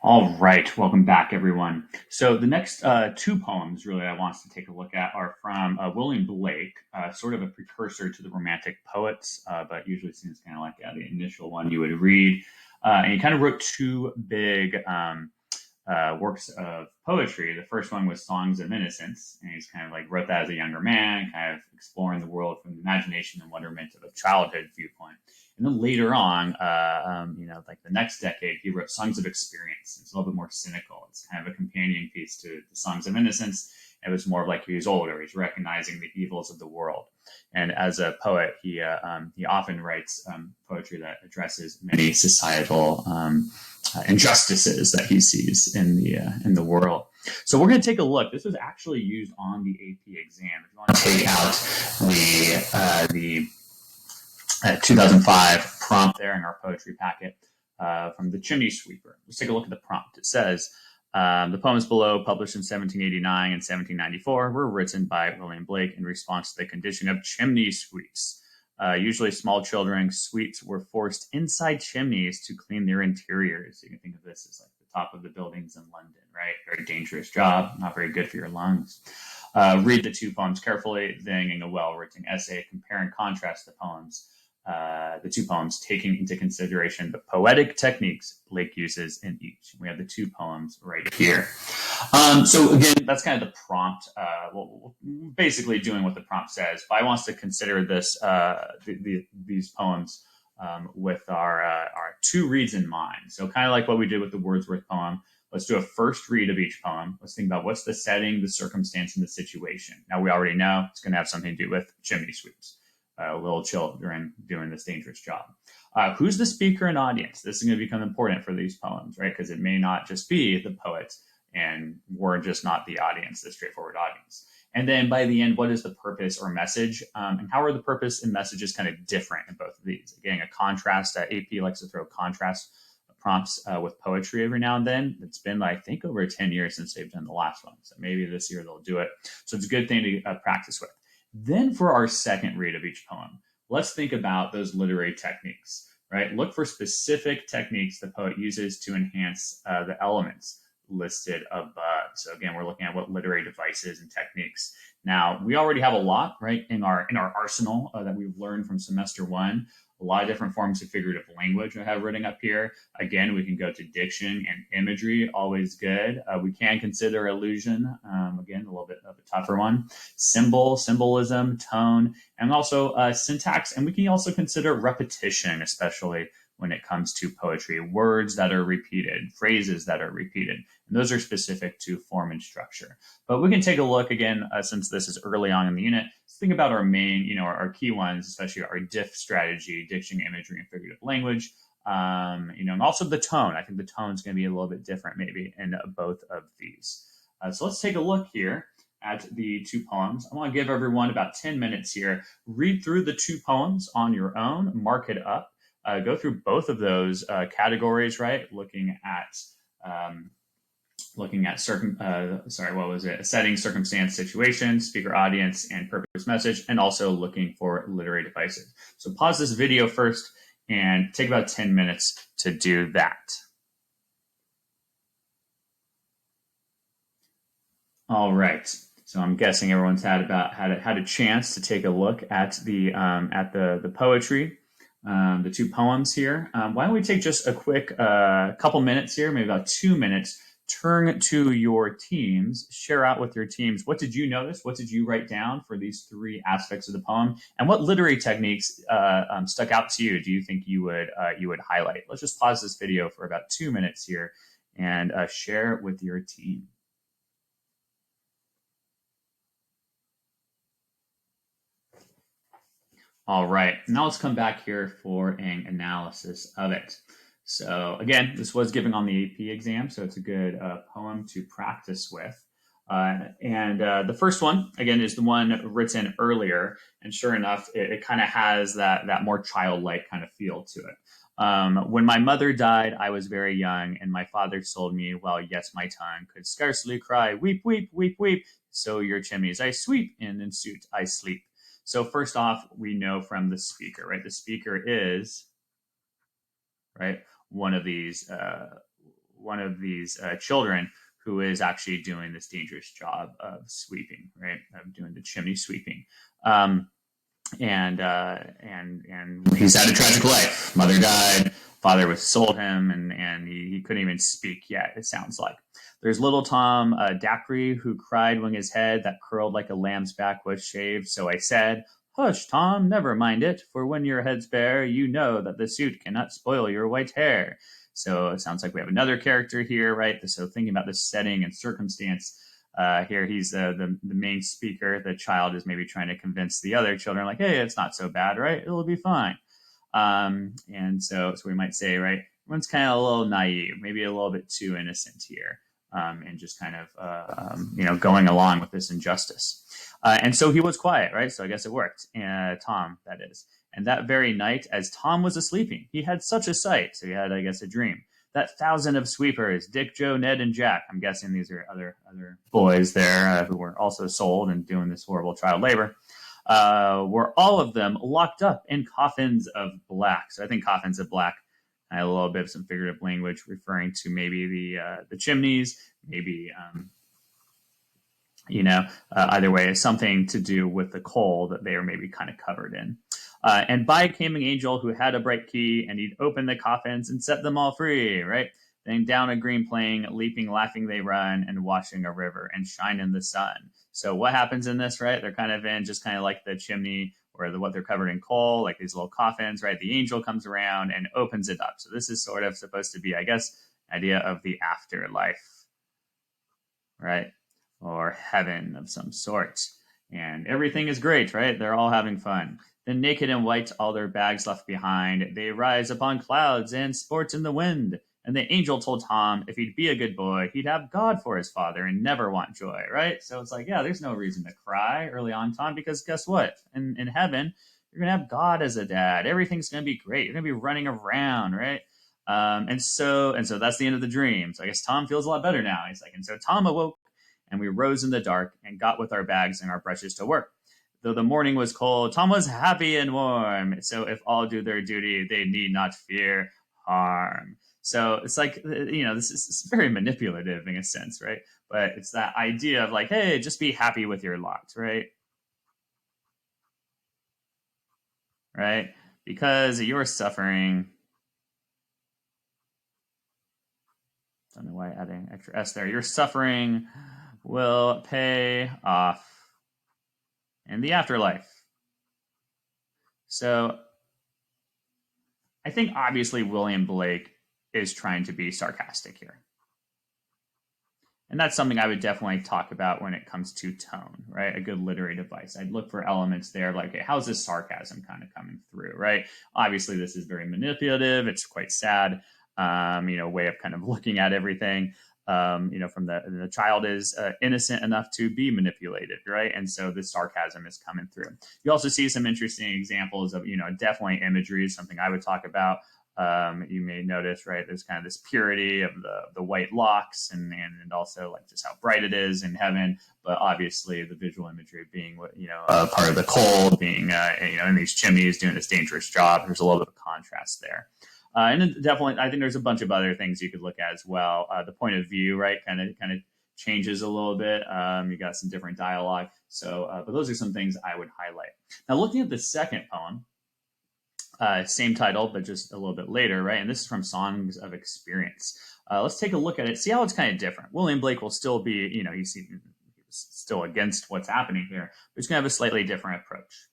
All right, welcome back, everyone. So the next two poems, really, I want us to take a look at are from William Blake, sort of a precursor to the Romantic poets, but usually seems kind of like the initial one you would read. And he kind of wrote two big works of poetry. The first one was Songs of Innocence, and he's kind of like wrote that as a younger man, kind of exploring the world from the imagination and wonderment of a childhood viewpoint. And then later on, like the next decade, he wrote Songs of Experience. It's a little bit more cynical. It's kind of a companion piece to the Songs of Innocence. It was more of like he was older. He's recognizing the evils of the world. And as a poet, he often writes poetry that addresses many societal injustices that he sees in the world. So we're going to take a look. This was actually used on the AP exam. If you want to take out the 2005 prompt there in our poetry packet from the Chimney Sweeper. Let's take a look at the prompt. It says, the poems below, published in 1789 and 1794, were written by William Blake in response to the condition of chimney sweeps. Usually small children, sweeps were forced inside chimneys to clean their interiors. You can think of this as like the top of the buildings in London, right? Very dangerous job, not very good for your lungs. Read the two poems carefully, then in a well-written essay, compare and contrast the two poems, taking into consideration the poetic techniques Blake uses in each. We have the two poems right here. So again, that's kind of the prompt. Basically doing what the prompt says. But I want us to consider this these poems with our two reads in mind. So kind of like what we did with the Wordsworth poem. Let's do a first read of each poem. Let's think about what's the setting, the circumstance, and the situation. Now we already know it's going to have something to do with chimney sweeps. Little children doing this dangerous job. Who's the speaker and audience? This is going to become important for these poems, right? Because it may not just be the poet, and we're just not the audience, the straightforward audience. And then by the end, what is the purpose or message? And how are the purpose and messages kind of different in both of these? Again, a contrast. AP likes to throw contrast prompts with poetry every now and then. It's been, I think, over 10 years since they've done the last one. So maybe this year they'll do it. So it's a good thing to practice with. Then for our second read of each poem, let's think about those literary techniques, right? Look for specific techniques the poet uses to enhance the elements listed above. So again, we're looking at what literary devices and techniques. Now, we already have a lot, right, in our arsenal that we've learned from semester one. A lot of different forms of figurative language I have written up here. Again, we can go to diction and imagery, always good. We can consider illusion, again, a little bit of a tougher one. Symbolism, tone, and also syntax. And we can also consider repetition, especially when it comes to poetry. Words that are repeated, phrases that are repeated. And those are specific to form and structure. But we can take a look again, since this is early on in the unit. Let's think about our main, our key ones, especially our diff strategy, diction, imagery, and figurative language. And also the tone. I think the tone is going to be a little bit different maybe in both of these. So let's take a look here at the two poems. I want to give everyone about 10 minutes here. Read through the two poems on your own, mark it up. Go through both of those categories, right? Looking at setting, circumstance, situation, speaker, audience, and purpose, message, and also looking for literary devices. So pause this video first and take about 10 minutes to do that. All right. So I'm guessing everyone's had a chance to take a look at the poetry. The two poems here. Why don't we take just a quick couple minutes here, maybe about 2 minutes, turn to your teams, share out with your teams. What did you notice? What did you write down for these three aspects of the poem? And what literary techniques stuck out to you? Do you think you would highlight? Let's just pause this video for about 2 minutes here and share with your team. All right, now let's come back here for an analysis of it. So again, this was given on the AP exam, so it's a good poem to practice with. The first one, again, is the one written earlier, and sure enough, it kind of has that more childlike kind of feel to it. When my mother died, I was very young, and my father sold me while yet my tongue could scarcely cry, weep, weep, weep, weep. So your chimneys I sweep, and in suit I sleep. So first off, we know from the speaker, right? The speaker is, right, one of these one of these children who is actually doing this dangerous job of sweeping, right? Of doing the chimney sweeping. And he's had a tragic life. Mother died, father was sold him, and he couldn't even speak yet, it sounds like. There's little Tom Dacre, who cried when his head that curled like a lamb's back was shaved. So I said, "Hush, Tom, never mind it, for when your head's bare, you know that the suit cannot spoil your white hair." So it sounds like we have another character here, right? So thinking about the setting and circumstance, here he's the main speaker. The child is maybe trying to convince the other children, like, "Hey, it's not so bad, right? It'll be fine." And so we might say, right, everyone's kind of a little naive, maybe a little bit too innocent here, and just kind of going along with this injustice. And so he was quiet, right? So I guess it worked. Tom, that is. And that very night, as Tom was asleeping, he had such a sight. So he had, I guess, a dream. That thousand of sweepers, Dick, Joe, Ned, and Jack. I'm guessing these are other boys there who were also sold and doing this horrible child labor. Were all of them locked up in coffins of black. So I think coffins of black, a little bit of some figurative language referring to maybe the chimneys, maybe either way, something to do with the coal that they are maybe kind of covered in. And by came an angel who had a bright key, and he'd open the coffins and set them all free, right? Then down a green plain, leaping, laughing they run, and washing a river and shine in the sun. So what happens in this, right? They're kind of in just kind of like the chimney or what they're covered in coal, like these little coffins, right? The angel comes around and opens it up. So this is sort of supposed to be, I guess, idea of the afterlife, right? Or heaven of some sort. And everything is great, right? They're all having fun. Then naked and white, all their bags left behind, they rise upon clouds and sport in the wind. And the angel told Tom if he'd be a good boy, he'd have God for his father and never want joy, right? So it's like, yeah, there's no reason to cry early on, Tom, because guess what? In heaven, you're going to have God as a dad. Everything's going to be great. You're going to be running around, right? And so that's the end of the dream. So I guess Tom feels a lot better now. He's like, and so Tom awoke, and we rose in the dark and got with our bags and our brushes to work. Though the morning was cold, Tom was happy and warm. So if all do their duty, they need not fear harm. So it's like, this is very manipulative in a sense, right? But it's that idea of like, hey, just be happy with your lot, right? Right? Because you're suffering. I don't know why adding extra S there. Your suffering will pay off in the afterlife. So I think obviously William Blake is trying to be sarcastic here. And that's something I would definitely talk about when it comes to tone, right? A good literary device. I'd look for elements there like, okay, how's this sarcasm kind of coming through, right? Obviously, this is very manipulative. It's quite sad, way of kind of looking at everything. From the child is innocent enough to be manipulated, right? And so the sarcasm is coming through. You also see some interesting examples of, definitely imagery is something I would talk about. You may notice, right, there's kind of this purity of the white locks and also like just how bright it is in heaven, but obviously the visual imagery being part of the coal, being in these chimneys doing this dangerous job. There's a little bit of contrast there. And then definitely, I think there's a bunch of other things you could look at as well. The point of view, right, kind of changes a little bit. You got some different dialogue. So, but those are some things I would highlight. Now, looking at the second poem, same title, but just a little bit later, right? And this is from Songs of Experience. Let's take a look at it, see how it's kind of different. William Blake will still be, he's still against what's happening here, but he's going to have a slightly different approach.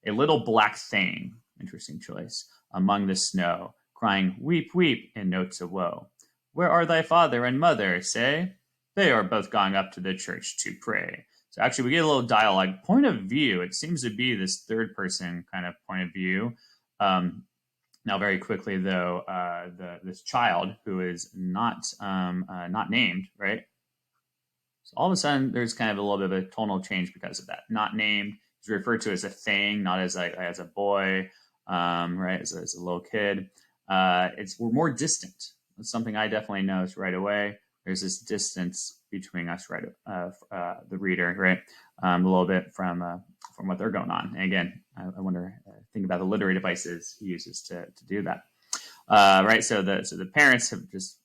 A little black thing, interesting choice, among the snow, crying, weep, weep, in notes of woe. Where are thy father and mother, say? They are both gone up to the church to pray. So actually we get a little dialogue. Point of view, it seems to be this third person kind of point of view. Now, very quickly, though, this child who is not named, right? So all of a sudden, there's kind of a little bit of a tonal change because of that. Not named is referred to as a thing, not as a boy, right? As a little kid. We're more distant. That's something I definitely noticed right away. There's this distance between us, right? The reader, right? A little bit from what they're going on. And again, I wonder, think about the literary devices he uses to do that. Right. So the parents have just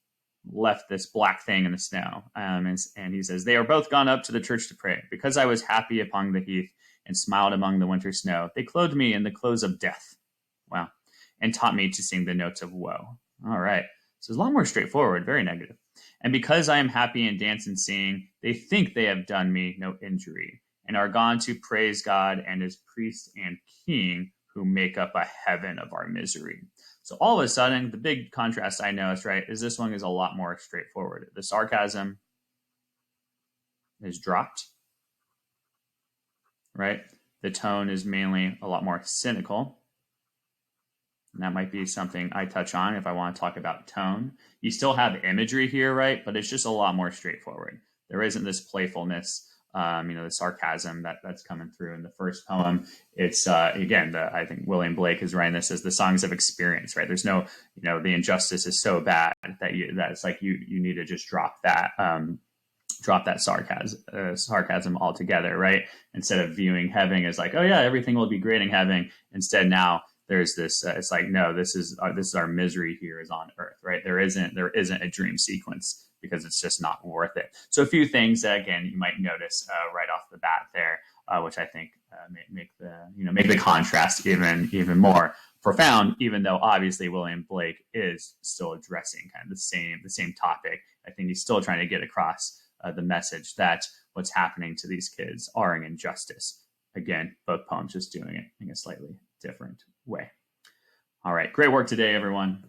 left this black thing in the snow. And he says, they are both gone up to the church to pray. Because I was happy upon the heath and smiled among the winter snow, they clothed me in the clothes of death. Wow. And taught me to sing the notes of woe. All right. So it's a lot more straightforward, very negative. And because I am happy and dance and sing, they think they have done me no injury and are gone to praise God and his priest and king who make up a heaven of our misery. So all of a sudden, the big contrast I noticed, right, is this one is a lot more straightforward. The sarcasm is dropped, right? The tone is mainly a lot more cynical. And that might be something I touch on if I want to talk about tone. You still have imagery here, right? But it's just a lot more straightforward. There isn't this playfulness, the sarcasm that's coming through in the first poem. It's again, I think William Blake is writing this as the songs of experience, right? There's no, the injustice is so bad that it's like you need to just drop that sarcasm altogether, right? Instead of viewing heaven as like, oh yeah, everything will be great in heaven. Instead, now there's this. It's like, no, this is our misery here is on earth, right? There isn't a dream sequence because it's just not worth it. So a few things that again you might notice right off the bat there, which I think make the contrast even more profound. Even though obviously William Blake is still addressing kind of the same topic, I think he's still trying to get across the message that what's happening to these kids are an injustice. Again, both poems just doing it in a slightly different way. All right, great work today, everyone.